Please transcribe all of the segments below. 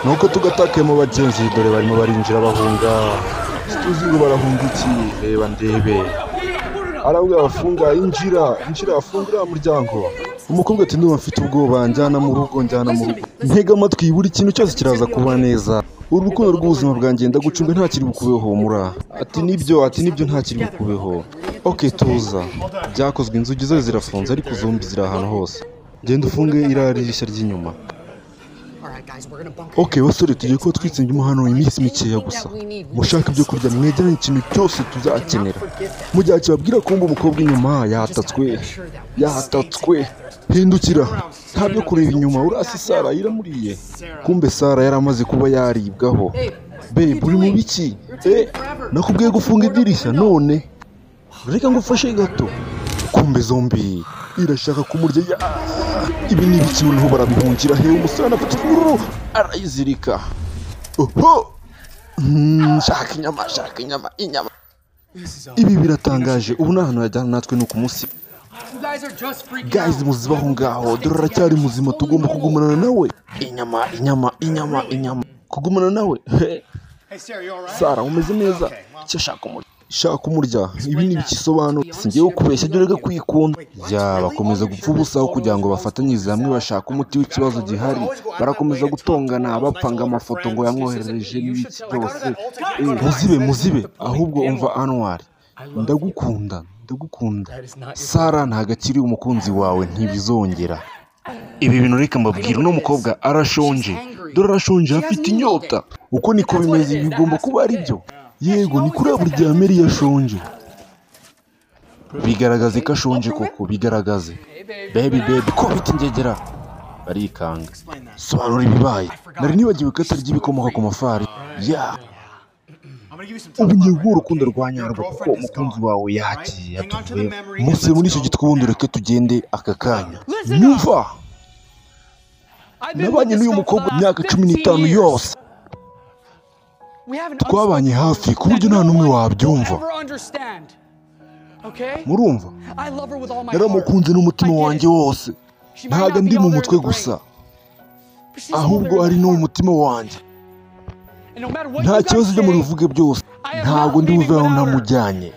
nuko tugatakaye mu bagenzi dore barimo barinjira bahunga tuzi ngo barahunga iki reba ndebe arabwira abafunga injira afungura umuryango umukobwa ati ndumva mfite ubwoba njyana mu rugo ntega amatwi buri kintu cyose kiraza kuba neza urukundo rw'ubuzima bwanjye ndagucunga nta kiri bukubeho humura ati nibyo nta kiri bukubeho okay tuza byakozwe inzugi zose zirafunze ariko zombi ziri ahantu hose genda ufunge irarishya ry'inyuma okay basore tugiye kuba twitsinze hano iminsi mikeya gusa mushaka ibyo kurya mwegeranye ikintu cyose tuzakenera mu gihe kibabwira kumva umukobwa inyuma yahatatswe hindukira nta byo kureba inyuma urasi Sara iramuriye kumbe Sara yaramaze kuba yaribwaho babe uri mu biki nakubwiye gufunga idirishya none reka ngufashe gato kumbe zombi irashaka kumurya ibi ni ibiki noneho barabihungira hewe umusana afite ifunguro arayizirika shaka inyama ibi biratangaje ubu ni ahantu yajyana natwe nuko umunsi guys muzibaho ngaho dore aracyari muzima tugomba kugumana nawe inyama kugumana nawe Sara umeze neza icyo shaka umurya ibi ni ibikisobanuro singiye kubeshya dore kwikunda bakomeza gupfa ubusaho kugira ngo bafatanyirize hamwe bashaka umuti w'ikibazo gihari barakomeza gutongana bapanga amafoto ngo yamwoherereje n'iki byose muzibe ahubwo umva Anwar ndagukunda Sara nta gakiri umukunzi wawe ntibizongera ibi bintu reka mbabwira uno mukobwa arashonje dore arashonje afite inyota uko niko bimeze bigomba kuba ari byo yego ni kuri buri gihe Mary yashonje bigaragaze ko ashonje koko bigaragaze baby ko bitingegera barikanga sobanura ibibaye nari nibagiwe ko atari ibikomoka ku mafari ubu ngiye guha urukundo rwa nyarwo kuko umukunzi wawe yagiye atuvuye munsi muri icyo gitwe ubundi reke tugende aka kanya nyumva nabanye n'uyu mukobwa imyaka 15 yose twabanye hafi ku buryo nta n'umwe wabyumva murumva naramukunze n'umutima wanjye wose ntago ndi mu mutwe gusa ahubwo ari no mu mutima wanjye nta kibazo byo mubivuge byose ntago ndi buve aho namujyanye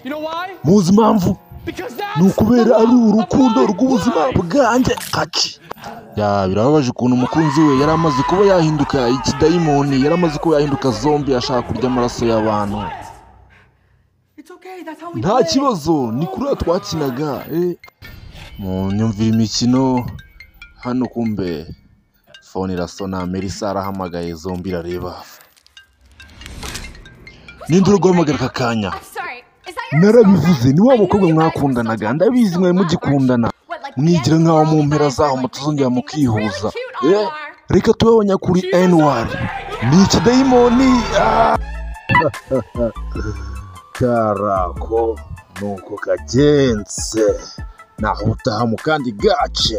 muzi impamvu ni ukubera ari urukundo rw'ubuzima bwanjye kaci birababaje ukuntu umukunzi we yari amaze kuba yahinduka ikidayimoni yari amaze kuba yahinduka zombi ashaka kurya amaraso y'abantu nta kibazo ni kuri twakinaga mu nyumvira imikino hano kumbe phone irasona Melissa arahamagaye zombi irareba ninduro guhamagara kakanya narabivuze ni wa mukobwa mwakundanaga ndabizi mwe mugikundana mwigira nkaho mu mpera zaho mutuzongera mukihuza reka tubabanya kuri Anwar ni ikidayimoni karako nuko kagenze naho utaha mu kandi gace